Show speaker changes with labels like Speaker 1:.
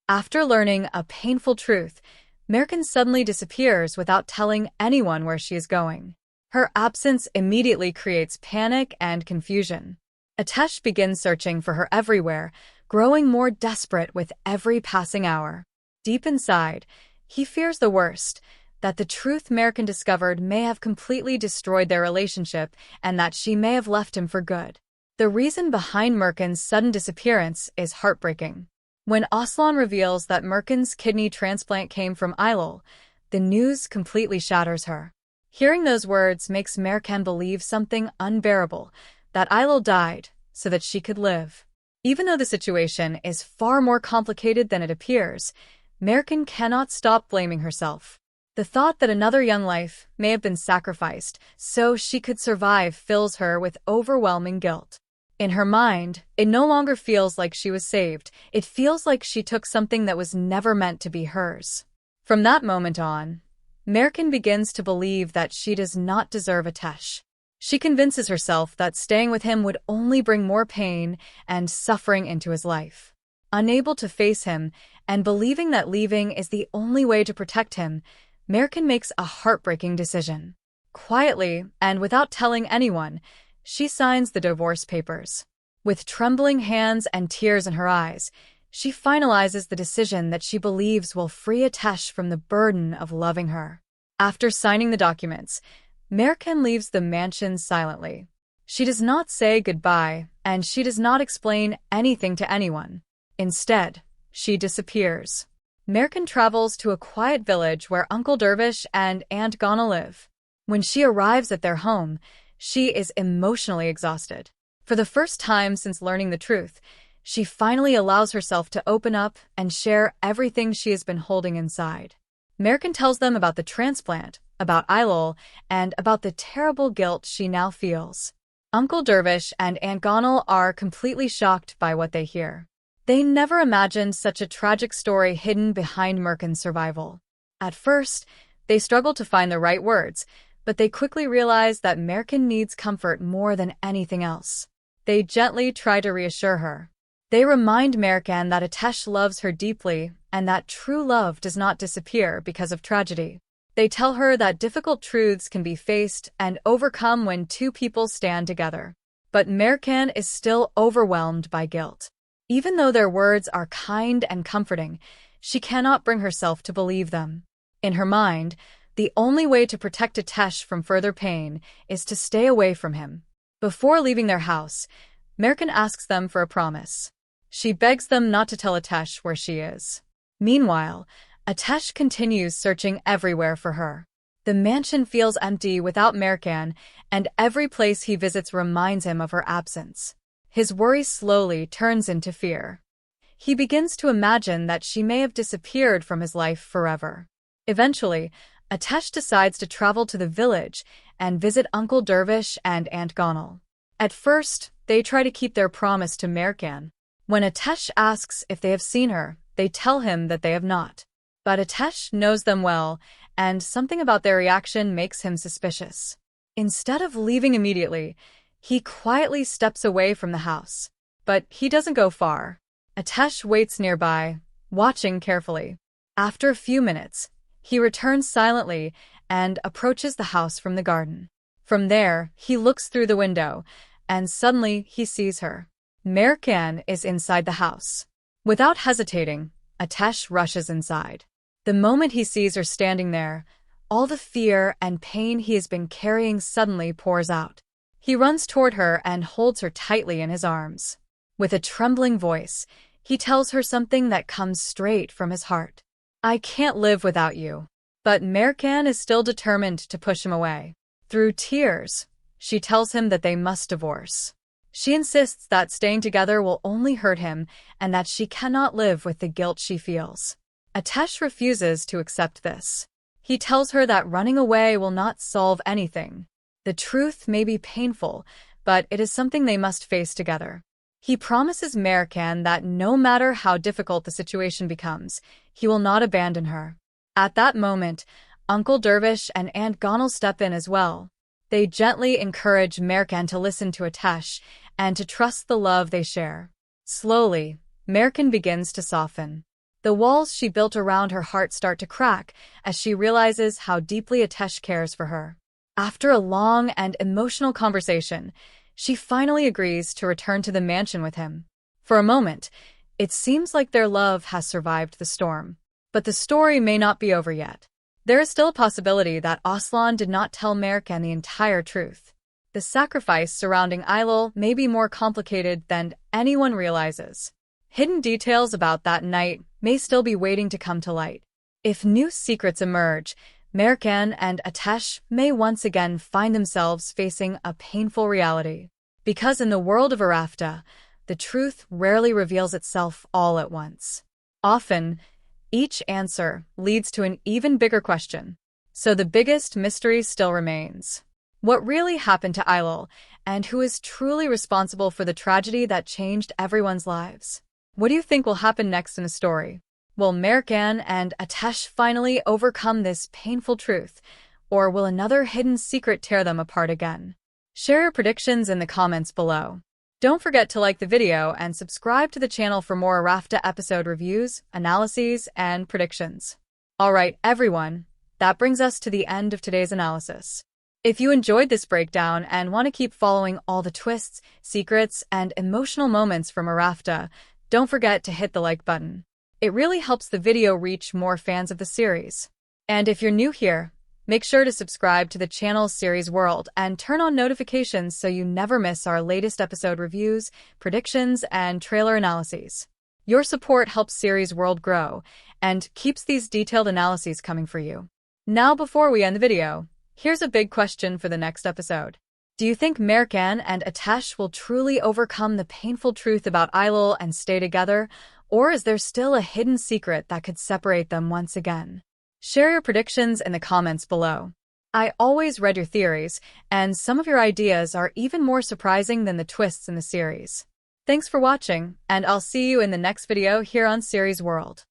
Speaker 1: After learning a painful truth, Mercan suddenly disappears without telling anyone where she is going. Her absence immediately creates panic and confusion. Atesh begins searching for her everywhere, growing more desperate with every passing hour. Deep inside, he fears the worst, that the truth Mercan discovered may have completely destroyed their relationship and that she may have left him for good. The reason behind Mercan's sudden disappearance is heartbreaking. When Aslan reveals that Mercan's kidney transplant came from Aylol, the news completely shatters her. Hearing those words makes Mercan believe something unbearable, that Aylol died so that she could live. Even though the situation is far more complicated than it appears, Mercan cannot stop blaming herself. The thought that another young life may have been sacrificed so she could survive fills her with overwhelming guilt. In her mind, it no longer feels like she was saved. It feels like she took something that was never meant to be hers. From that moment on, Mercan begins to believe that she does not deserve Atesh. She convinces herself that staying with him would only bring more pain and suffering into his life. Unable to face him and believing that leaving is the only way to protect him, Mercan makes a heartbreaking decision. Quietly, and without telling anyone, she signs the divorce papers. With trembling hands and tears in her eyes, she finalizes the decision that she believes will free Atesh from the burden of loving her. After signing the documents, Mercan leaves the mansion silently. She does not say goodbye, and she does not explain anything to anyone. Instead, she disappears. Mercan travels to a quiet village where Uncle Dervish and Aunt Ghana live. When she arrives at their home, she is emotionally exhausted. For the first time since learning the truth, she finally allows herself to open up and share everything she has been holding inside. Mercan tells them about the transplant, about Aylol, and about the terrible guilt she now feels. Uncle Dervish and Aunt Ghana are completely shocked by what they hear. They never imagined such a tragic story hidden behind Mercan's survival. At first, they struggle to find the right words, but they quickly realize that Mercan needs comfort more than anything else. They gently try to reassure her. They remind Mercan that Atesh loves her deeply and that true love does not disappear because of tragedy. They tell her that difficult truths can be faced and overcome when two people stand together. But Mercan is still overwhelmed by guilt. Even though their words are kind and comforting, she cannot bring herself to believe them. In her mind, the only way to protect Atesh from further pain is to stay away from him. Before leaving their house, Mercan asks them for a promise. She begs them not to tell Atesh where she is. Meanwhile, Atesh continues searching everywhere for her. The mansion feels empty without Mercan, and every place he visits reminds him of her absence. His worry slowly turns into fear. He begins to imagine that she may have disappeared from his life forever. Eventually, Atesh decides to travel to the village and visit Uncle Dervish and Aunt Ghana. At first, they try to keep their promise to Mercan. When Atesh asks if they have seen her, they tell him that they have not. But Atesh knows them well, and something about their reaction makes him suspicious. Instead of leaving immediately, he quietly steps away from the house. But he doesn't go far. Atesh waits nearby, watching carefully. After a few minutes, he returns silently and approaches the house from the garden. From there, he looks through the window, and suddenly he sees her. Mercan is inside the house. Without hesitating, Atesh rushes inside. The moment he sees her standing there, all the fear and pain he has been carrying suddenly pours out. He runs toward her and holds her tightly in his arms. With a trembling voice, he tells her something that comes straight from his heart. "I can't live without you." But Mercan is still determined to push him away. Through tears, she tells him that they must divorce. She insists that staying together will only hurt him and that she cannot live with the guilt she feels. Atesh refuses to accept this. He tells her that running away will not solve anything. The truth may be painful, but it is something they must face together. He promises Mercan that no matter how difficult the situation becomes, he will not abandon her. At that moment, Uncle Dervish and Aunt Ghana step in as well. They gently encourage Mercan to listen to Atesh and to trust the love they share. Slowly, Mercan begins to soften. The walls she built around her heart start to crack as she realizes how deeply Atesh cares for her. After a long and emotional conversation, she finally agrees to return to the mansion with him. For a moment, it seems like their love has survived the storm. But the story may not be over yet. There is still a possibility that Aslan did not tell Mercan the entire truth. The sacrifice surrounding Aylol may be more complicated than anyone realizes. Hidden details about that night may still be waiting to come to light. If new secrets emerge, Mercan and Atesh may once again find themselves facing a painful reality. Because in the world of Arafta, the truth rarely reveals itself all at once. Often, each answer leads to an even bigger question. So the biggest mystery still remains. What really happened to Aylol, and who is truly responsible for the tragedy that changed everyone's lives? What do you think will happen next in the story? Will Mercan and Atesh finally overcome this painful truth, or will another hidden secret tear them apart again? Share your predictions in the comments below. Don't forget to like the video and subscribe to the channel for more Arafta episode reviews, analyses, and predictions. Alright everyone, that brings us to the end of today's analysis. If you enjoyed this breakdown and want to keep following all the twists, secrets, and emotional moments from Arafta, don't forget to hit the like button. It really helps the video reach more fans of the series. And if you're new here, make sure to subscribe to the channel's Series World and turn on notifications so you never miss our latest episode reviews, predictions, and trailer analyses. Your support helps Series World grow and keeps these detailed analyses coming for you. Now before we end the video, here's a big question for the next episode. Do you think Mercan and Atesh will truly overcome the painful truth about Aylol and stay together, or is there still a hidden secret that could separate them once again? Share your predictions in the comments below. I always read your theories, and some of your ideas are even more surprising than the twists in the series. Thanks for watching, and I'll see you in the next video here on Series World.